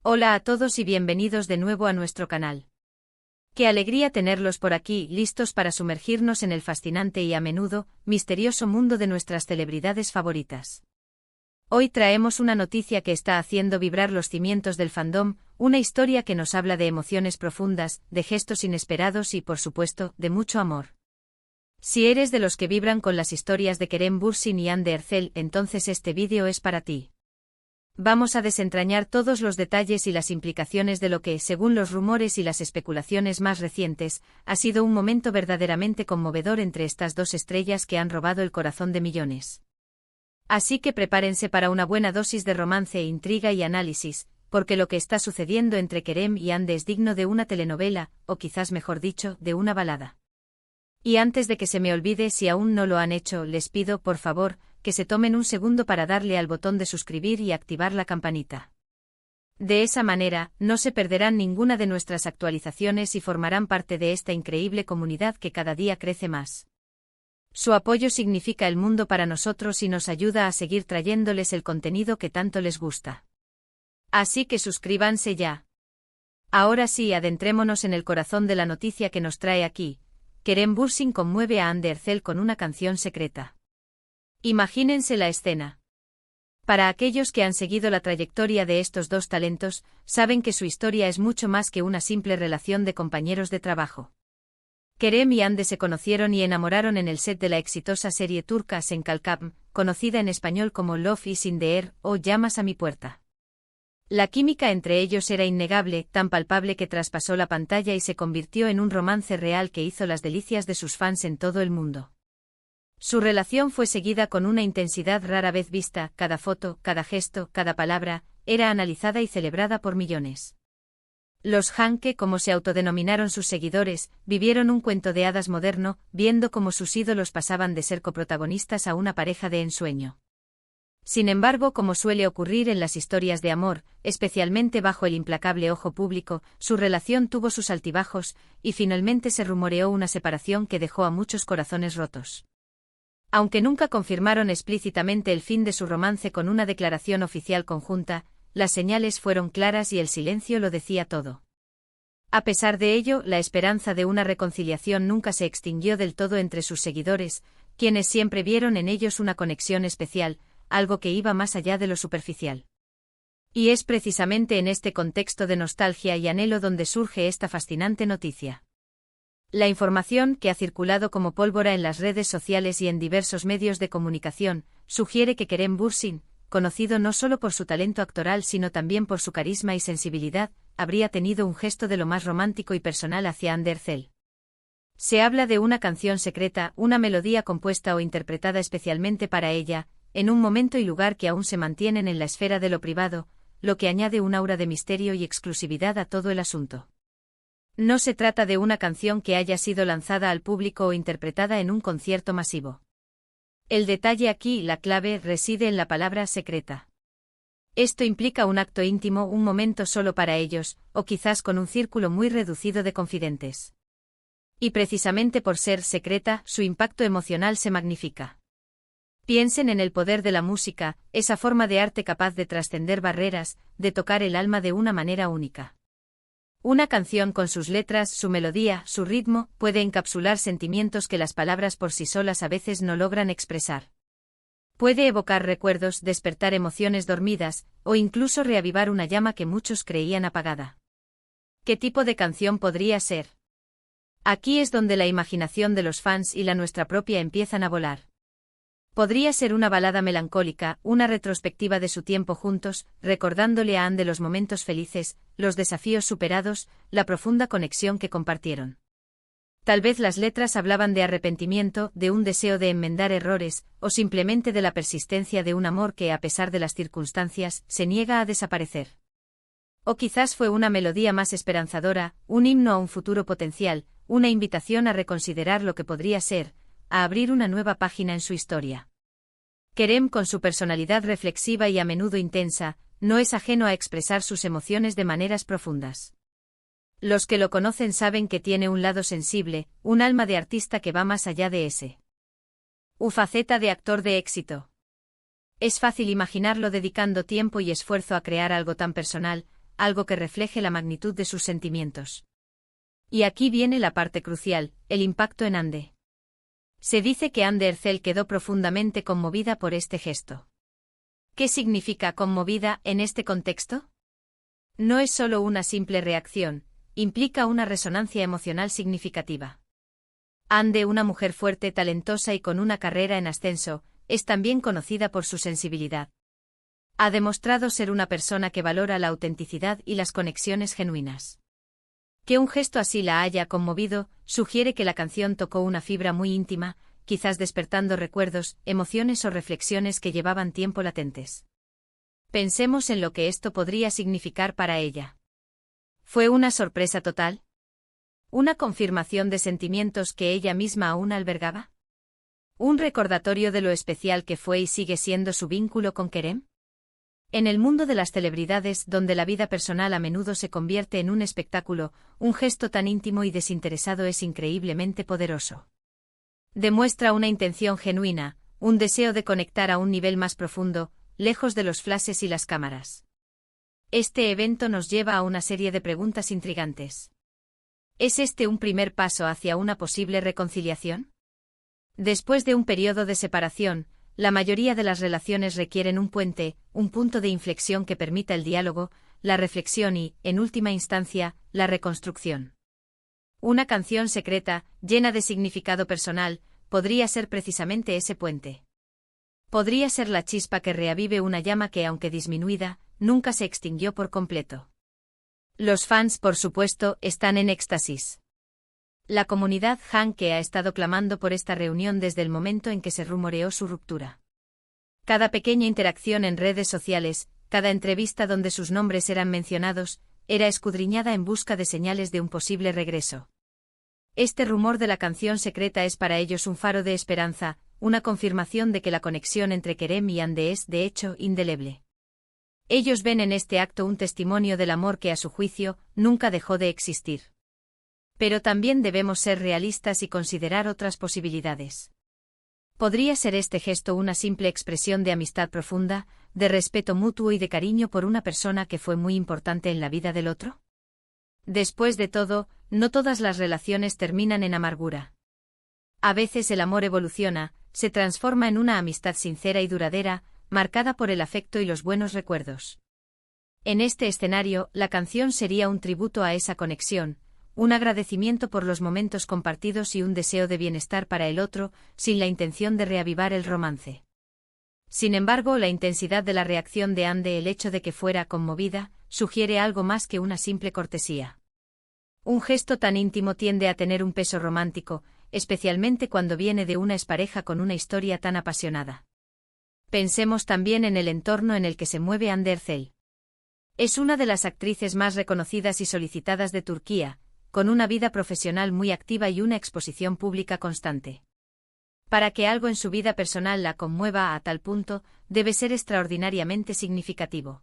Hola a todos y bienvenidos de nuevo a nuestro canal. Qué alegría tenerlos por aquí, listos para sumergirnos en el fascinante y a menudo misterioso mundo de nuestras celebridades favoritas. Hoy traemos una noticia que está haciendo vibrar los cimientos del fandom, una historia que nos habla de emociones profundas, de gestos inesperados y, por supuesto, de mucho amor. Si eres de los que vibran con las historias de Kerem Bürsin y Hande Erçel, entonces este vídeo es para ti. Vamos a desentrañar todos los detalles y las implicaciones de lo que, según los rumores y las especulaciones más recientes, ha sido un momento verdaderamente conmovedor entre estas dos estrellas que han robado el corazón de millones. Así que prepárense para una buena dosis de romance, intriga y análisis, porque lo que está sucediendo entre Kerem y Hande es digno de una telenovela, o quizás mejor dicho, de una balada. Y antes de que se me olvide, si aún no lo han hecho, les pido, por favor, que se tomen un segundo para darle al botón de suscribir y activar la campanita. De esa manera, no se perderán ninguna de nuestras actualizaciones y formarán parte de esta increíble comunidad que cada día crece más. Su apoyo significa el mundo para nosotros y nos ayuda a seguir trayéndoles el contenido que tanto les gusta. Así que suscríbanse ya. Ahora sí, adentrémonos en el corazón de la noticia que nos trae aquí. Kerem Bürsin conmueve a Hande Erçel con una canción secreta. Imagínense la escena. Para aquellos que han seguido la trayectoria de estos dos talentos, saben que su historia es mucho más que una simple relación de compañeros de trabajo. Kerem y Hande se conocieron y enamoraron en el set de la exitosa serie turca Sen Kalkam, conocida en español como Love is in the Air o Llamas a mi puerta. La química entre ellos era innegable, tan palpable que traspasó la pantalla y se convirtió en un romance real que hizo las delicias de sus fans en todo el mundo. Su relación fue seguida con una intensidad rara vez vista, cada foto, cada gesto, cada palabra, era analizada y celebrada por millones. Los Hanke, como se autodenominaron sus seguidores, vivieron un cuento de hadas moderno, viendo cómo sus ídolos pasaban de ser coprotagonistas a una pareja de ensueño. Sin embargo, como suele ocurrir en las historias de amor, especialmente bajo el implacable ojo público, su relación tuvo sus altibajos, y finalmente se rumoreó una separación que dejó a muchos corazones rotos. Aunque nunca confirmaron explícitamente el fin de su romance con una declaración oficial conjunta, las señales fueron claras y el silencio lo decía todo. A pesar de ello, la esperanza de una reconciliación nunca se extinguió del todo entre sus seguidores, quienes siempre vieron en ellos una conexión especial, algo que iba más allá de lo superficial. Y es precisamente en este contexto de nostalgia y anhelo donde surge esta fascinante noticia. La información, que ha circulado como pólvora en las redes sociales y en diversos medios de comunicación, sugiere que Kerem Bürsin, conocido no solo por su talento actoral sino también por su carisma y sensibilidad, habría tenido un gesto de lo más romántico y personal hacia Hande Erçel. Se habla de una canción secreta, una melodía compuesta o interpretada especialmente para ella, en un momento y lugar que aún se mantienen en la esfera de lo privado, lo que añade un aura de misterio y exclusividad a todo el asunto. No se trata de una canción que haya sido lanzada al público o interpretada en un concierto masivo. El detalle aquí, la clave, reside en la palabra secreta. Esto implica un acto íntimo, un momento solo para ellos, o quizás con un círculo muy reducido de confidentes. Y precisamente por ser secreta, su impacto emocional se magnifica. Piensen en el poder de la música, esa forma de arte capaz de trascender barreras, de tocar el alma de una manera única. Una canción con sus letras, su melodía, su ritmo, puede encapsular sentimientos que las palabras por sí solas a veces no logran expresar. Puede evocar recuerdos, despertar emociones dormidas, o incluso reavivar una llama que muchos creían apagada. ¿Qué tipo de canción podría ser? Aquí es donde la imaginación de los fans y la nuestra propia empiezan a volar. Podría ser una balada melancólica, una retrospectiva de su tiempo juntos, recordándole a Hande los momentos felices, los desafíos superados, la profunda conexión que compartieron. Tal vez las letras hablaban de arrepentimiento, de un deseo de enmendar errores, o simplemente de la persistencia de un amor que, a pesar de las circunstancias, se niega a desaparecer. O quizás fue una melodía más esperanzadora, un himno a un futuro potencial, una invitación a reconsiderar lo que podría ser, a abrir una nueva página en su historia. Kerem, con su personalidad reflexiva y a menudo intensa, no es ajeno a expresar sus emociones de maneras profundas. Los que lo conocen saben que tiene un lado sensible, un alma de artista que va más allá de ese. Faceta de actor de éxito. Es fácil imaginarlo dedicando tiempo y esfuerzo a crear algo tan personal, algo que refleje la magnitud de sus sentimientos. Y aquí viene la parte crucial, el impacto en Ande. Se dice que Ande Ercel quedó profundamente conmovida por este gesto. ¿Qué significa conmovida en este contexto? No es solo una simple reacción, implica una resonancia emocional significativa. Ande, una mujer fuerte, talentosa y con una carrera en ascenso, es también conocida por su sensibilidad. Ha demostrado ser una persona que valora la autenticidad y las conexiones genuinas. Que un gesto así la haya conmovido, sugiere que la canción tocó una fibra muy íntima, quizás despertando recuerdos, emociones o reflexiones que llevaban tiempo latentes. Pensemos en lo que esto podría significar para ella. ¿Fue una sorpresa total? ¿Una confirmación de sentimientos que ella misma aún albergaba? ¿Un recordatorio de lo especial que fue y sigue siendo su vínculo con Kerem? En el mundo de las celebridades, donde la vida personal a menudo se convierte en un espectáculo, un gesto tan íntimo y desinteresado es increíblemente poderoso. Demuestra una intención genuina, un deseo de conectar a un nivel más profundo, lejos de los flashes y las cámaras. Este evento nos lleva a una serie de preguntas intrigantes. ¿Es este un primer paso hacia una posible reconciliación? Después de un periodo de separación, la mayoría de las relaciones requieren un puente, un punto de inflexión que permita el diálogo, la reflexión y, en última instancia, la reconstrucción. Una canción secreta, llena de significado personal, podría ser precisamente ese puente. Podría ser la chispa que reavive una llama que, aunque disminuida, nunca se extinguió por completo. Los fans, por supuesto, están en éxtasis. La comunidad Han que ha estado clamando por esta reunión desde el momento en que se rumoreó su ruptura. Cada pequeña interacción en redes sociales, cada entrevista donde sus nombres eran mencionados, era escudriñada en busca de señales de un posible regreso. Este rumor de la canción secreta es para ellos un faro de esperanza, una confirmación de que la conexión entre Kerem y Ande es, de hecho, indeleble. Ellos ven en este acto un testimonio del amor que, a su juicio, nunca dejó de existir. Pero también debemos ser realistas y considerar otras posibilidades. ¿Podría ser este gesto una simple expresión de amistad profunda, de respeto mutuo y de cariño por una persona que fue muy importante en la vida del otro? Después de todo, no todas las relaciones terminan en amargura. A veces el amor evoluciona, se transforma en una amistad sincera y duradera, marcada por el afecto y los buenos recuerdos. En este escenario, la canción sería un tributo a esa conexión, un agradecimiento por los momentos compartidos y un deseo de bienestar para el otro, sin la intención de reavivar el romance. Sin embargo, la intensidad de la reacción de Ande, el hecho de que fuera conmovida, sugiere algo más que una simple cortesía. Un gesto tan íntimo tiende a tener un peso romántico, especialmente cuando viene de una expareja con una historia tan apasionada. Pensemos también en el entorno en el que se mueve Ande Ercel. Es una de las actrices más reconocidas y solicitadas de Turquía, con una vida profesional muy activa y una exposición pública constante. Para que algo en su vida personal la conmueva a tal punto, debe ser extraordinariamente significativo.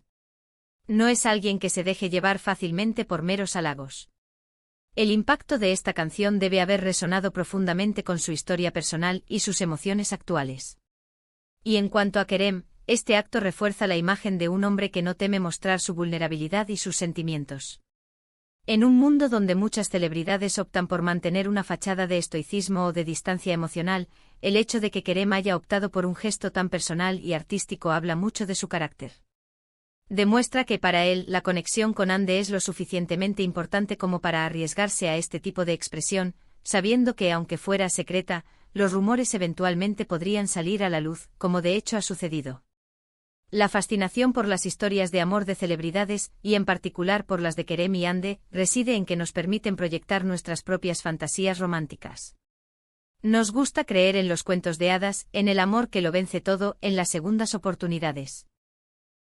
No es alguien que se deje llevar fácilmente por meros halagos. El impacto de esta canción debe haber resonado profundamente con su historia personal y sus emociones actuales. Y en cuanto a Kerem, este acto refuerza la imagen de un hombre que no teme mostrar su vulnerabilidad y sus sentimientos. En un mundo donde muchas celebridades optan por mantener una fachada de estoicismo o de distancia emocional, el hecho de que Kerem haya optado por un gesto tan personal y artístico habla mucho de su carácter. Demuestra que para él la conexión con Ande es lo suficientemente importante como para arriesgarse a este tipo de expresión, sabiendo que aunque fuera secreta, los rumores eventualmente podrían salir a la luz, como de hecho ha sucedido. La fascinación por las historias de amor de celebridades, y en particular por las de Kerem y Ande, reside en que nos permiten proyectar nuestras propias fantasías románticas. Nos gusta creer en los cuentos de hadas, en el amor que lo vence todo, en las segundas oportunidades.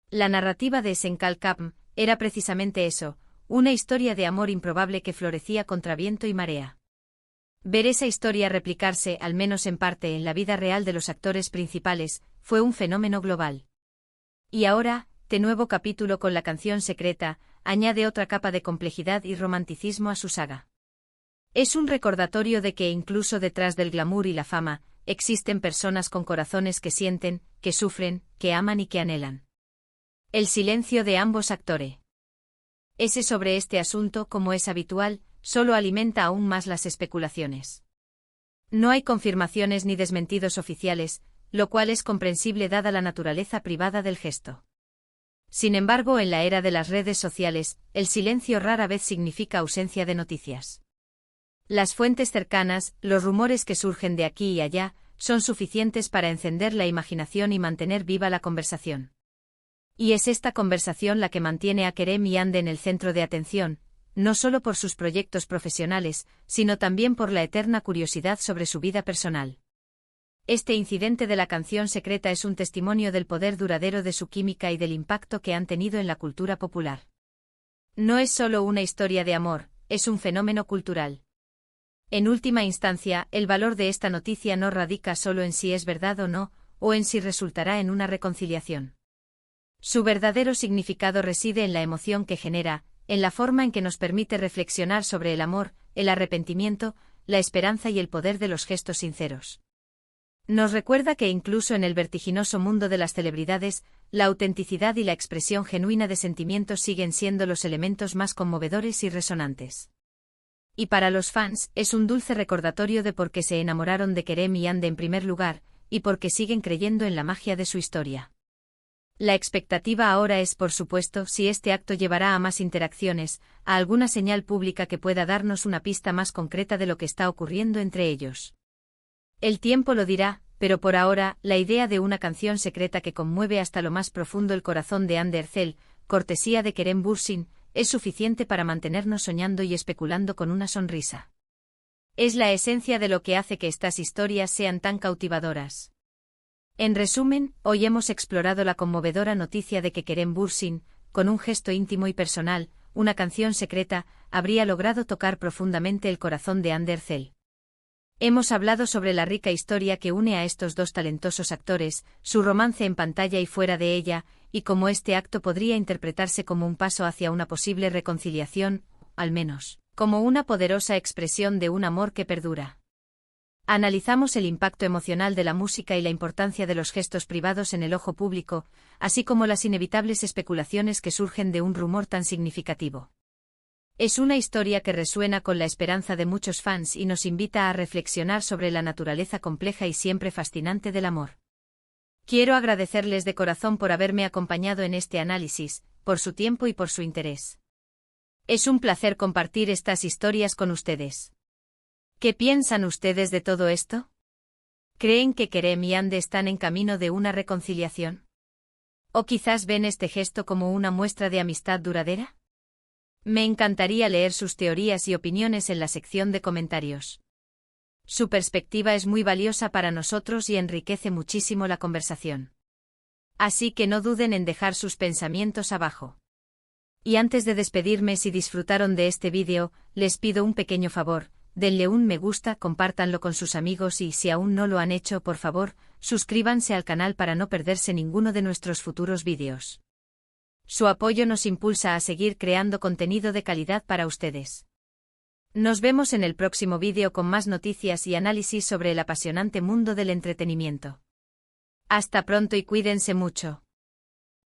La narrativa de Senkal Kapm era precisamente eso, una historia de amor improbable que florecía contra viento y marea. Ver esa historia replicarse, al menos en parte, en la vida real de los actores principales, fue un fenómeno global. Y ahora, este nuevo capítulo con la canción secreta, añade otra capa de complejidad y romanticismo a su saga. Es un recordatorio de que incluso detrás del glamour y la fama, existen personas con corazones que sienten, que sufren, que aman y que anhelan. El silencio de ambos actores. Ese sobre este asunto, como es habitual, solo alimenta aún más las especulaciones. No hay confirmaciones ni desmentidos oficiales, lo cual es comprensible dada la naturaleza privada del gesto. Sin embargo, en la era de las redes sociales, el silencio rara vez significa ausencia de noticias. Las fuentes cercanas, los rumores que surgen de aquí y allá, son suficientes para encender la imaginación y mantener viva la conversación. Y es esta conversación la que mantiene a Kerem y Ande en el centro de atención, no solo por sus proyectos profesionales, sino también por la eterna curiosidad sobre su vida personal. Este incidente de la canción secreta es un testimonio del poder duradero de su química y del impacto que han tenido en la cultura popular. No es solo una historia de amor, es un fenómeno cultural. En última instancia, el valor de esta noticia no radica solo en si es verdad o no, o en si resultará en una reconciliación. Su verdadero significado reside en la emoción que genera, en la forma en que nos permite reflexionar sobre el amor, el arrepentimiento, la esperanza y el poder de los gestos sinceros. Nos recuerda que incluso en el vertiginoso mundo de las celebridades, la autenticidad y la expresión genuina de sentimientos siguen siendo los elementos más conmovedores y resonantes. Y para los fans, es un dulce recordatorio de por qué se enamoraron de Kerem y Ande en primer lugar, y por qué siguen creyendo en la magia de su historia. La expectativa ahora es, por supuesto, si este acto llevará a más interacciones, a alguna señal pública que pueda darnos una pista más concreta de lo que está ocurriendo entre ellos. El tiempo lo dirá, pero por ahora, la idea de una canción secreta que conmueve hasta lo más profundo el corazón de Hande Erçel, cortesía de Kerem Bürsin, es suficiente para mantenernos soñando y especulando con una sonrisa. Es la esencia de lo que hace que estas historias sean tan cautivadoras. En resumen, hoy hemos explorado la conmovedora noticia de que Kerem Bürsin, con un gesto íntimo y personal, una canción secreta, habría logrado tocar profundamente el corazón de Hande Erçel. Hemos hablado sobre la rica historia que une a estos dos talentosos actores, su romance en pantalla y fuera de ella, y cómo este acto podría interpretarse como un paso hacia una posible reconciliación, al menos, como una poderosa expresión de un amor que perdura. Analizamos el impacto emocional de la música y la importancia de los gestos privados en el ojo público, así como las inevitables especulaciones que surgen de un rumor tan significativo. Es una historia que resuena con la esperanza de muchos fans y nos invita a reflexionar sobre la naturaleza compleja y siempre fascinante del amor. Quiero agradecerles de corazón por haberme acompañado en este análisis, por su tiempo y por su interés. Es un placer compartir estas historias con ustedes. ¿Qué piensan ustedes de todo esto? ¿Creen que Kerem y Hande están en camino de una reconciliación? ¿O quizás ven este gesto como una muestra de amistad duradera? Me encantaría leer sus teorías y opiniones en la sección de comentarios. Su perspectiva es muy valiosa para nosotros y enriquece muchísimo la conversación. Así que no duden en dejar sus pensamientos abajo. Y antes de despedirme, si disfrutaron de este vídeo, les pido un pequeño favor, denle un me gusta, compártanlo con sus amigos y si aún no lo han hecho, por favor, suscríbanse al canal para no perderse ninguno de nuestros futuros vídeos. Su apoyo nos impulsa a seguir creando contenido de calidad para ustedes. Nos vemos en el próximo vídeo con más noticias y análisis sobre el apasionante mundo del entretenimiento. Hasta pronto y cuídense mucho.